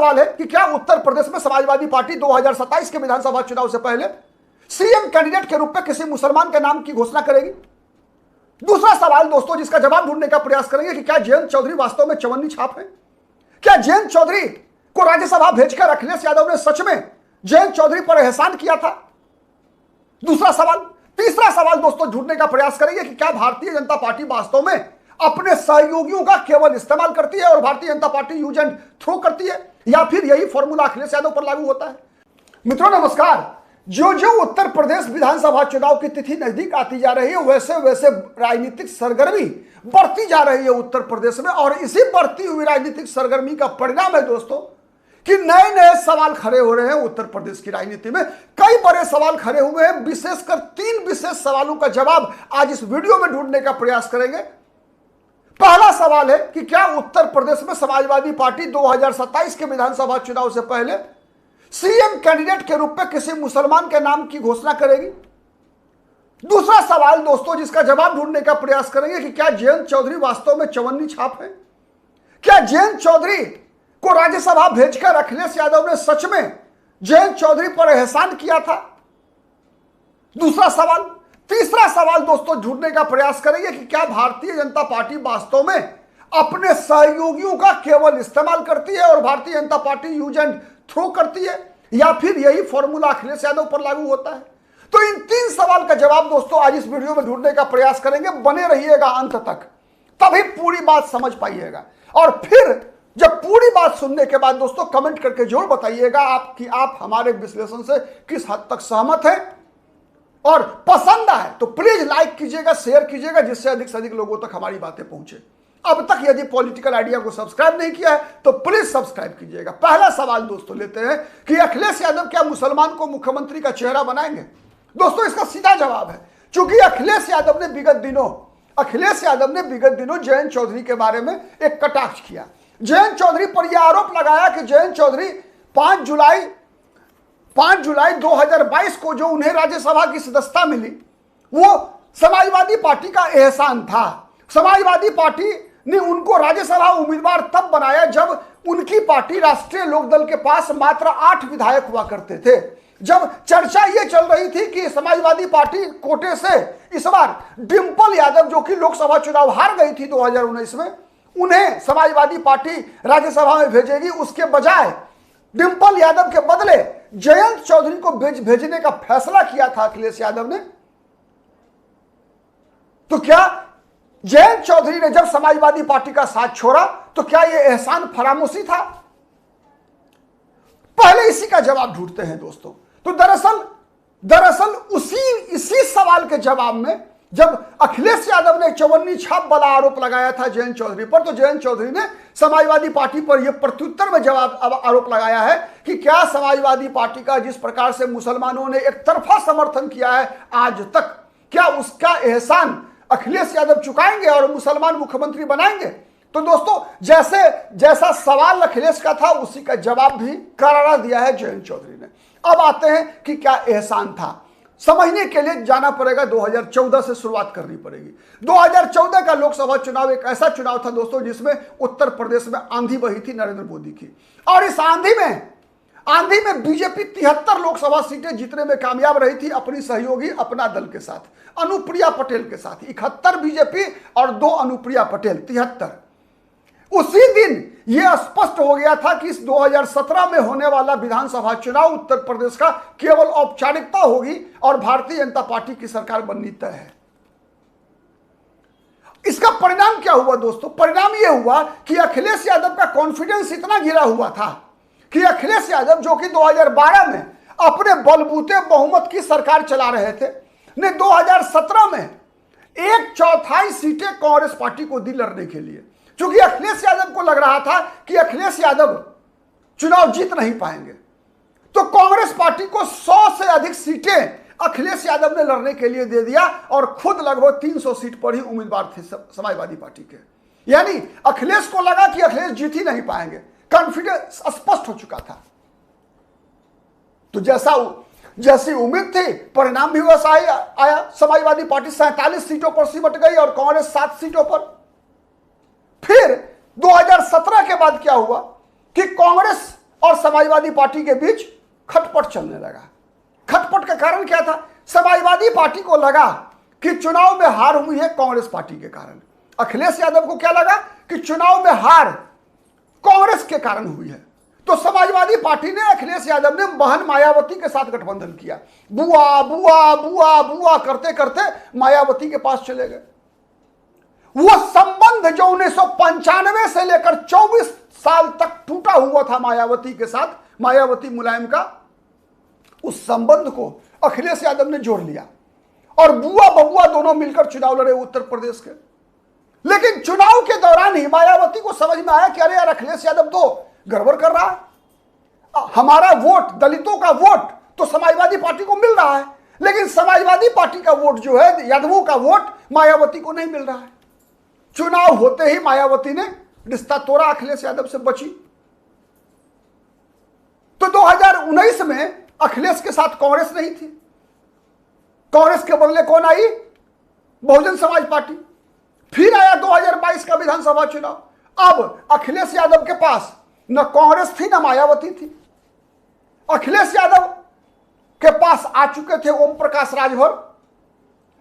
सवाल है कि क्या उत्तर प्रदेश में समाजवादी पार्टी 2027 के विधानसभा चुनाव से पहले सीएम कैंडिडेट के रूप में किसी मुसलमान के नाम की घोषणा करेगी। दूसरा सवाल दोस्तों जिसका जवाब ढूंढने का प्रयास करेंगे कि क्या जयंत चौधरी वास्तव में चवन्नी छाप है। क्या जयंत चौधरी को राज्यसभा भेजकर अखिलेश यादव ने सच में जयंत चौधरी पर एहसान किया था। दूसरा सवाल। तीसरा सवाल दोस्तों ढूंढने का प्रयास करेंगे कि क्या भारतीय जनता पार्टी वास्तव में अपने सहयोगियों का केवल इस्तेमाल करती है और Bharatiya Janata party use and throw करती है, या फिर यही फॉर्मूला अखिलेश यादव पर लागू होता है। मित्रों नमस्कार। जो जो उत्तर प्रदेश विधानसभा चुनाव की तिथि नजदीक आती जा रही है वैसे वैसे राजनीतिक सरगर्मी बढ़ती जा रही है उत्तर प्रदेश में, और इसी बढ़ती हुई राजनीतिक सरगर्मी का परिणाम है दोस्तों कि नए नए सवाल खड़े हो रहे हैं उत्तर प्रदेश की राजनीति में। कई बड़े सवाल खड़े हुए हैं, विशेषकर 3 विशेष सवालों का जवाब आज इस वीडियो में ढूंढने का प्रयास करेंगे। पहला सवाल है कि क्या उत्तर प्रदेश में समाजवादी पार्टी 2027 के विधानसभा चुनाव से पहले सीएम कैंडिडेट के रूप में किसी मुसलमान के नाम की घोषणा करेगी। दूसरा सवाल दोस्तों जिसका जवाब ढूंढने का प्रयास करेंगे कि क्या जयंत चौधरी वास्तव में चवन्नी छाप है। क्या जयंत चौधरी को राज्यसभा भेजकर अखिलेश यादव ने सच में जयंत चौधरी पर एहसान किया था। दूसरा सवाल। तीसरा सवाल दोस्तों ढूंढने का प्रयास करेंगे कि क्या भारतीय जनता पार्टी वास्तव में अपने सहयोगियों का केवल इस्तेमाल करती है और Bharatiya Janata party use and throw करती है, या फिर यही फॉर्मूला अखिलेश यादव पर लागू होता है। तो इन 3 सवाल का जवाब दोस्तों आज इस वीडियो में ढूंढने का प्रयास करेंगे। बने रहिएगा अंत तक, तभी पूरी बात समझ पाइएगा। और फिर जब पूरी बात सुनने के बाद दोस्तों कमेंट करके जरूर बताइएगा आप हमारे विश्लेषण से किस हद तक सहमत हैं, और पसंद आए तो प्लीज लाइक कीजिएगा, शेयर कीजिएगा, जिससे अधिक से अधिक लोगों तक हमारी बातें पहुंचे। अब तक यदि पॉलिटिकल आइडिया को सब्सक्राइब नहीं किया है तो प्लीज सब्सक्राइब कीजिएगा। पहला सवाल दोस्तों लेते हैं कि अखिलेश यादव क्या मुसलमान को मुख्यमंत्री का चेहरा बनाएंगे। दोस्तों इसका सीधा जवाब है, चूंकि अखिलेश यादव ने विगत दिनों जयंत चौधरी के बारे में एक कटाक्ष किया। जयंत चौधरी पर यह आरोप लगाया कि जयंत चौधरी 5 जुलाई 2022 को जो उन्हें राज्यसभा की सदस्यता मिली वो समाजवादी पार्टी का एहसान था। समाजवादी पार्टी ने उनको राज्यसभा उम्मीदवार तब बनाया जब उनकी पार्टी राष्ट्रीय लोकदल के पास मात्र 8 विधायक हुआ करते थे। जब चर्चा ये चल रही थी कि समाजवादी पार्टी कोटे से इस बार डिंपल यादव जो कि लोकसभा चुनाव हार गई थी 2019 में, उन्हें समाजवादी पार्टी राज्यसभा में भेजेगी, उसके बजाय डिंपल यादव के बदले जयंत चौधरी को भेजने का फैसला किया था अखिलेश यादव ने। तो क्या जयंत चौधरी ने जब समाजवादी पार्टी का साथ छोड़ा तो क्या यह एहसान फरामोशी था। पहले इसी का जवाब ढूंढते हैं दोस्तों। तो दरअसल इसी सवाल के जवाब में जब अखिलेश यादव ने चवन्नी छाप वाला आरोप लगाया था जयंत चौधरी पर, तो जयंत चौधरी ने समाजवादी पार्टी पर यह प्रत्युत्तर में जवाब आरोप लगाया है कि क्या समाजवादी पार्टी का जिस प्रकार से मुसलमानों ने एक तरफा समर्थन किया है आज तक, क्या उसका एहसान अखिलेश यादव चुकाएंगे और मुसलमान मुख्यमंत्री बनाएंगे। तो दोस्तों जैसा सवाल अखिलेश का था उसी का जवाब भी करारा दिया है जयंत चौधरी ने। अब आते हैं कि क्या एहसान था। समझने के लिए जाना पड़ेगा 2014 से शुरुआत करनी पड़ेगी। 2014 का लोकसभा चुनाव एक ऐसा चुनाव था दोस्तों जिसमें उत्तर प्रदेश में आंधी बही थी नरेंद्र मोदी की, और इस आंधी में बीजेपी 73 लोकसभा सीटें जीतने में कामयाब रही थी अपनी सहयोगी अपना दल के साथ, अनुप्रिया पटेल के साथ। 71 बीजेपी और 2 अनुप्रिया पटेल, 73। उसी दिन यह स्पष्ट हो गया था कि इस 2017 में होने वाला विधानसभा चुनाव उत्तर प्रदेश का केवल औपचारिकता होगी और भारतीय जनता पार्टी की सरकार बननी तय है। इसका परिणाम क्या हुआ दोस्तों। परिणाम यह हुआ कि अखिलेश यादव का कॉन्फिडेंस इतना गिरा हुआ था कि अखिलेश यादव जो कि 2012 में अपने बलबूते बहुमत की सरकार चला रहे थे, ने 2017 में 1/4 सीटें कांग्रेस पार्टी को दी लड़ने के लिए, क्योंकि अखिलेश यादव को लग रहा था कि अखिलेश यादव चुनाव जीत नहीं पाएंगे। तो कांग्रेस पार्टी को 100 से अधिक सीटें अखिलेश यादव ने लड़ने के लिए दे दिया, और खुद लगभग 300 सीट पर ही उम्मीदवार थे समाजवादी पार्टी के। यानी अखिलेश को लगा कि अखिलेश जीत ही नहीं पाएंगे, कॉन्फिडेंस स्पष्ट हो चुका था। तो जैसी उम्मीद थी परिणाम भी वैसा ही आया। समाजवादी पार्टी 47 सीटों पर सिमट गई और कांग्रेस 7 सीटों पर। फिर 2017 के बाद क्या हुआ कि कांग्रेस और समाजवादी पार्टी के बीच खटपट चलने लगा। खटपट का कारण क्या था? समाजवादी पार्टी को लगा कि चुनाव में हार हुई है कांग्रेस पार्टी के कारण। अखिलेश यादव को क्या लगा कि चुनाव में हार कांग्रेस के कारण हुई है। तो समाजवादी पार्टी ने, अखिलेश यादव ने बहन मायावती के साथ गठबंधन किया। बुआ बुआ बुआ बुआ करते करते मायावती के पास चले गए। वो संबंध जो 1995 से लेकर 24 साल तक टूटा हुआ था मायावती के साथ, मायावती मुलायम का, उस संबंध को अखिलेश यादव ने जोड़ लिया और बुआ बबुआ दोनों मिलकर चुनाव लड़े उत्तर प्रदेश के। लेकिन चुनाव के दौरान ही मायावती को समझ में आया कि अरे यार, अखिलेश यादव तो गड़बड़ कर रहा है। हमारा वोट, दलितों का वोट तो समाजवादी पार्टी को मिल रहा है, लेकिन समाजवादी पार्टी का वोट जो है, यादवों का वोट, मायावती को नहीं मिल रहा है। चुनाव होते ही मायावती ने रिश्ता तोड़ा, अखिलेश यादव से बची। तो 2019 में अखिलेश के साथ कांग्रेस नहीं थी। कांग्रेस के बदले कौन आई? बहुजन समाज पार्टी। फिर आया 2022 का विधानसभा चुनाव। अब अखिलेश यादव के पास न कांग्रेस थी न मायावती थी। अखिलेश यादव के पास आ चुके थे ओम प्रकाश राजभर।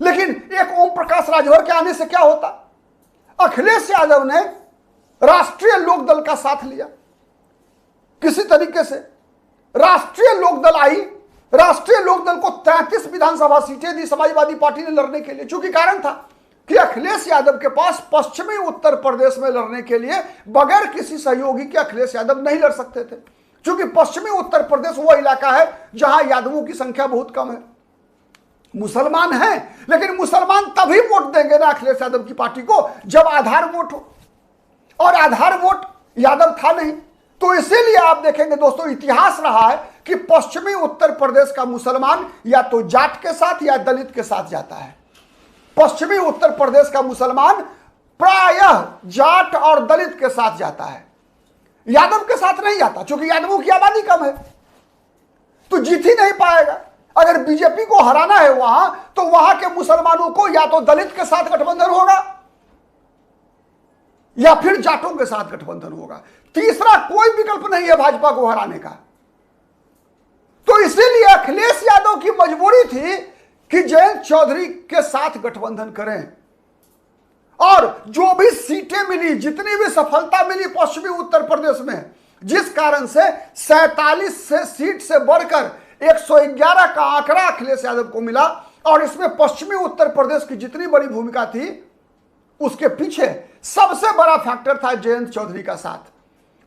लेकिन एक ओम प्रकाश राजभर के आने से क्या होता? अखिलेश यादव ने राष्ट्रीय लोकदल का साथ लिया। किसी तरीके से राष्ट्रीय लोकदल आई। राष्ट्रीय लोकदल को 33 विधानसभा सीटें दी समाजवादी पार्टी ने लड़ने के लिए। चूंकि कारण था कि अखिलेश यादव के पास पश्चिमी उत्तर प्रदेश में लड़ने के लिए बगैर किसी सहयोगी के अखिलेश यादव नहीं लड़ सकते थे। क्योंकि पश्चिमी उत्तर प्रदेश वो इलाका है जहां यादवों की संख्या बहुत कम है। मुसलमान हैं, लेकिन मुसलमान तभी वोट देंगे ना अखिलेश यादव की पार्टी को जब आधार वोट हो, और आधार वोट यादव था नहीं। तो इसीलिए आप देखेंगे दोस्तों, इतिहास रहा है कि पश्चिमी उत्तर प्रदेश का मुसलमान या तो जाट के साथ या दलित के साथ जाता है। पश्चिमी उत्तर प्रदेश का मुसलमान प्रायः जाट और दलित के साथ जाता है, यादव के साथ नहीं जाता। क्योंकि यादवों की आबादी कम है तो जीत ही नहीं पाएगा। अगर बीजेपी को हराना है वहां, तो वहां के मुसलमानों को या तो दलित के साथ गठबंधन होगा या फिर जाटों के साथ गठबंधन होगा। तीसरा कोई विकल्प नहीं है भाजपा को हराने का। तो इसीलिए अखिलेश यादव की मजबूरी थी कि जयंत चौधरी के साथ गठबंधन करें, और जो भी सीटें मिली, जितनी भी सफलता मिली पश्चिमी उत्तर प्रदेश में, जिस कारण से 47 सीट से बढ़कर 111 का आंकड़ा अखिलेश यादव को मिला, और इसमें पश्चिमी उत्तर प्रदेश की जितनी बड़ी भूमिका थी उसके पीछे सबसे बड़ा फैक्टर था जयंत चौधरी का साथ।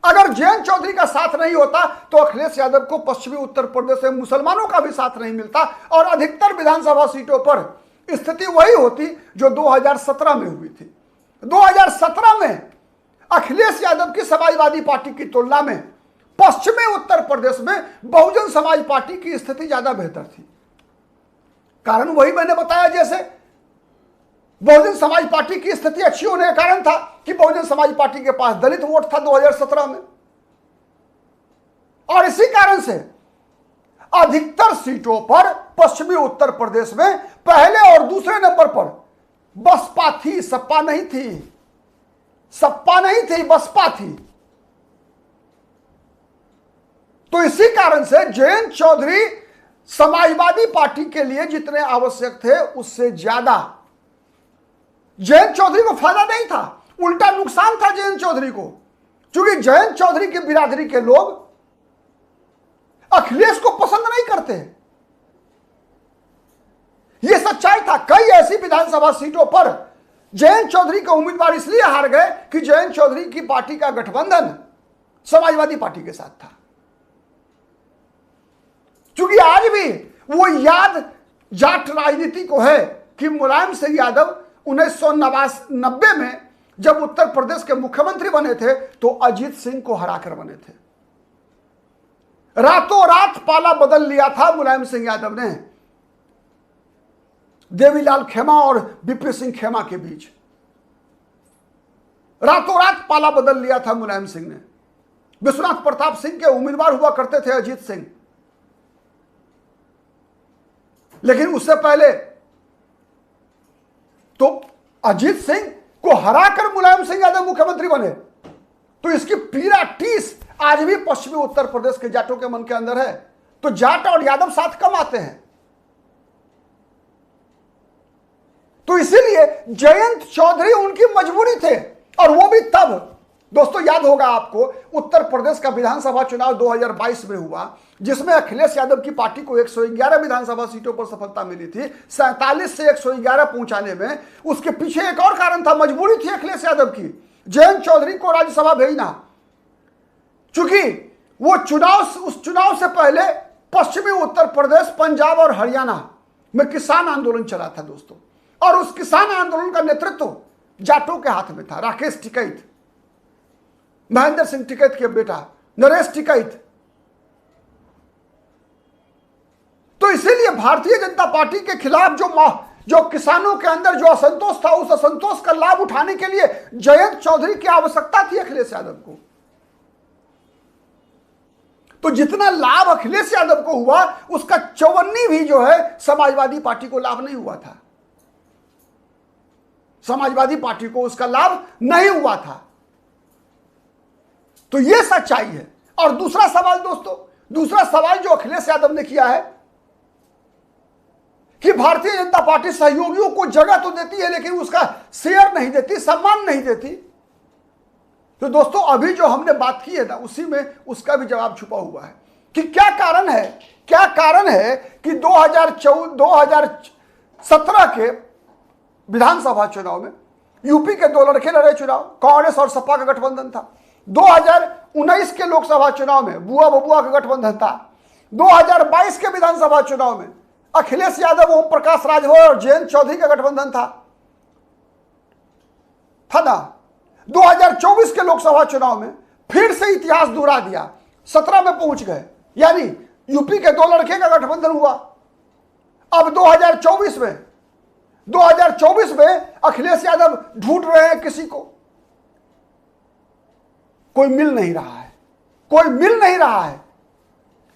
अगर जयंत चौधरी का साथ नहीं होता तो अखिलेश यादव को पश्चिमी उत्तर प्रदेश में मुसलमानों का भी साथ नहीं मिलता, और अधिकतर विधानसभा सीटों पर स्थिति वही होती जो 2017 में हुई थी। 2017 में अखिलेश यादव की समाजवादी पार्टी की तुलना में पश्चिमी उत्तर प्रदेश में बहुजन समाज पार्टी की स्थिति ज्यादा बेहतर थी। कारण वही मैंने बताया, जैसे बहुजन समाज पार्टी की स्थिति अच्छी होने का कारण था कि बहुजन समाज पार्टी के पास दलित वोट था 2017 में, और इसी कारण से अधिकतर सीटों पर पश्चिमी उत्तर प्रदेश में पहले और दूसरे नंबर पर बसपा थी, सपा नहीं थी। सपा नहीं थी, बसपा थी। तो इसी कारण से जयंत चौधरी समाजवादी पार्टी के लिए जितने आवश्यक थे उससे ज्यादा जयंत चौधरी को फायदा नहीं था, उल्टा नुकसान था जयंत चौधरी को। क्योंकि जयंत चौधरी की बिरादरी के लोग अखिलेश को पसंद नहीं करते। यह सच्चाई था। कई ऐसी विधानसभा सीटों पर जयंत चौधरी का उम्मीदवार इसलिए हार गए कि जयंत चौधरी की पार्टी का गठबंधन समाजवादी पार्टी के साथ था। क्योंकि आज भी वो याद जाट राजनीति को है कि मुलायम सिंह यादव 1990 में जब उत्तर प्रदेश के मुख्यमंत्री बने थे तो अजीत सिंह को हराकर बने थे। रातों रात पाला बदल लिया था मुलायम सिंह यादव ने देवीलाल खेमा और विपी सिंह खेमा के बीच। रातों रात पाला बदल लिया था मुलायम सिंह ने। विश्वनाथ प्रताप सिंह के उम्मीदवार हुआ करते थे अजीत सिंह, लेकिन उससे पहले तो अजीत सिंह को हराकर मुलायम सिंह यादव मुख्यमंत्री बने। तो इसकी पीड़ा टीस आज भी पश्चिमी उत्तर प्रदेश के जाटों के मन के अंदर है। तो जाट और यादव साथ कम आते हैं। तो इसीलिए जयंत चौधरी उनकी मजबूरी थे, और वो भी तब। दोस्तों याद होगा आपको, उत्तर प्रदेश का विधानसभा चुनाव 2022 में हुआ, जिसमें अखिलेश यादव की पार्टी को 111 विधानसभा सीटों पर सफलता मिली थी, 47 से 111 पहुंचाने में। उसके पीछे एक और कारण था, मजबूरी थी अखिलेश यादव की, जयंत चौधरी को राज्यसभा भेजना। चूंकि वो उस चुनाव से पहले पश्चिमी उत्तर प्रदेश, पंजाब और हरियाणा में किसान आंदोलन चला था दोस्तों, और उस किसान आंदोलन का नेतृत्व जाटों के हाथ में था। राकेश टिकैत, महेंद्र सिंह टिकैत के बेटा नरेश टिकैत। तो इसीलिए भारतीय जनता पार्टी के खिलाफ जो किसानों के अंदर जो असंतोष था, उस असंतोष का लाभ उठाने के लिए जयंत चौधरी की आवश्यकता थी अखिलेश यादव को। तो जितना लाभ अखिलेश यादव को हुआ, उसका 54 भी जो है समाजवादी पार्टी को लाभ नहीं हुआ था। समाजवादी पार्टी को उसका लाभ नहीं हुआ था। तो यह सच्चाई है। और दूसरा सवाल दोस्तों, दूसरा सवाल जो अखिलेश यादव ने किया है कि भारतीय जनता पार्टी सहयोगियों को जगह तो देती है, लेकिन उसका शेयर नहीं देती, सम्मान नहीं देती। तो दोस्तों अभी जो हमने बात की है ना, उसी में उसका भी जवाब छुपा हुआ है कि क्या कारण है। क्या कारण है कि 2017 के विधानसभा चुनाव में यूपी के दो लड़के लड़े चुनाव, कांग्रेस और सपा का गठबंधन था। 2019 के लोकसभा चुनाव में बुआ बबुआ का गठबंधन था। 2022 के विधानसभा चुनाव में अखिलेश यादव, ओम प्रकाश राजभर और जयंत चौधरी का गठबंधन था ना। 2024 के लोकसभा चुनाव में फिर से इतिहास दोहरा दिया, 17 में पहुंच गए, यानी यूपी के दो लड़के का गठबंधन हुआ। अब 2024 में अखिलेश यादव ढूंढ रहे हैं किसी को, कोई मिल नहीं रहा है, कोई मिल नहीं रहा है।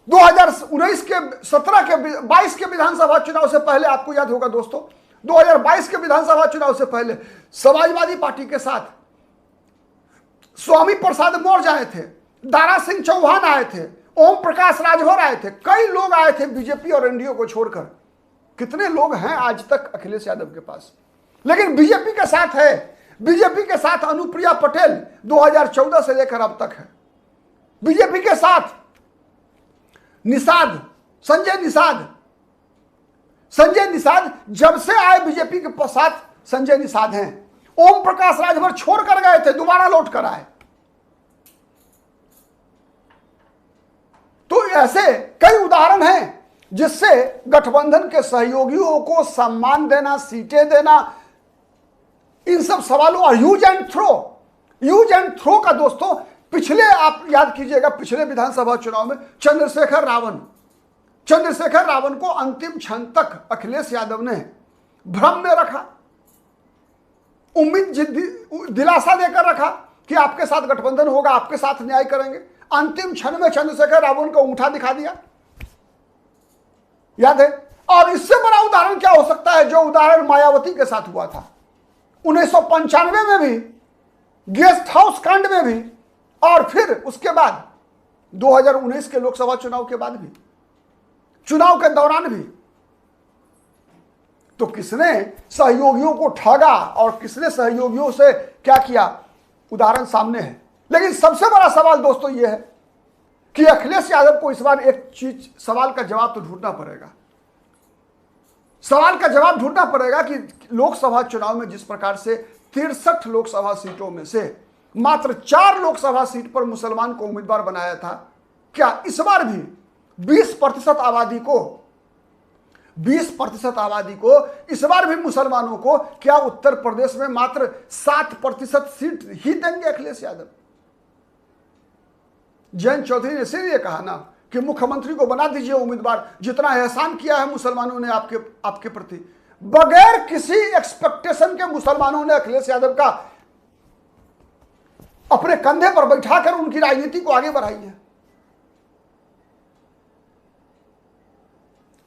2019 के 17 के 22 के विधानसभा चुनाव से पहले, आपको याद होगा दोस्तों, 2022 के विधानसभा चुनाव से पहले समाजवादी पार्टी के साथ स्वामी प्रसाद मौर्य आए थे, दारा सिंह चौहान आए थे, ओम प्रकाश राजभर आए थे, कई लोग आए थे बीजेपी और एनडीए को छोड़कर। कितने लोग हैं आज तक अखिलेश यादव के पास, लेकिन बीजेपी के साथ है। बीजेपी के साथ अनुप्रिया पटेल 2014 से लेकर अब तक है। बीजेपी के साथ संजय निषाद जब से आए बीजेपी के साथ संजय निषाद हैं। ओम प्रकाश राजभर छोड़कर गए थे, दोबारा लौट कर आए। तो ऐसे कई उदाहरण हैं जिससे गठबंधन के सहयोगियों को सम्मान देना, सीटें देना, इन सब सवालों, और यूज एंड थ्रो का दोस्तों, पिछले आप याद कीजिएगा, पिछले विधानसभा चुनाव में चंद्रशेखर रावण को अंतिम क्षण तक अखिलेश यादव ने भ्रम में रखा, उम्मीद दिलासा देकर रखा कि आपके साथ गठबंधन होगा, आपके साथ न्याय करेंगे। अंतिम क्षण में चंद्रशेखर रावण को अंगूठा दिखा दिया, याद है। और इससे बड़ा उदाहरण क्या हो सकता है, जो उदाहरण मायावती के साथ हुआ था 1995 में भी, गेस्ट हाउस कांड में भी, और फिर उसके बाद 2019 के लोकसभा चुनाव के बाद भी, चुनाव के दौरान भी। तो किसने सहयोगियों को ठगा और किसने सहयोगियों से क्या किया, उदाहरण सामने है। लेकिन सबसे बड़ा सवाल दोस्तों यह है कि अखिलेश यादव को इस बार एक चीज, सवाल का जवाब तो ढूंढना पड़ेगा। सवाल का जवाब ढूंढना पड़ेगा कि लोकसभा चुनाव में जिस प्रकार से 63 लोकसभा सीटों में से मात्र 4 लोकसभा सीट पर मुसलमान को उम्मीदवार बनाया था, क्या इस बार भी 20% आबादी को इस बार भी मुसलमानों को क्या उत्तर प्रदेश में मात्र 7% सीट ही देंगे अखिलेश यादव? जयंत चौधरी ने इसीलिए कहा ना कि मुख्यमंत्री को बना दीजिए उम्मीदवार, जितना एहसान किया है मुसलमानों ने आपके प्रति, बगैर किसी एक्सपेक्टेशन के मुसलमानों ने अखिलेश यादव का अपने कंधे पर बैठाकर उनकी राजनीति को आगे बढ़ाई है।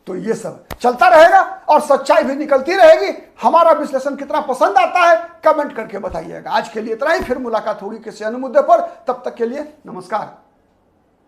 तो ये सब चलता रहेगा और सच्चाई भी निकलती रहेगी। हमारा विश्लेषण कितना पसंद आता है कमेंट करके बताइएगा। आज के लिए इतना ही, फिर मुलाकात होगी किसी अन्य मुद्दे पर। तब तक के लिए नमस्कार।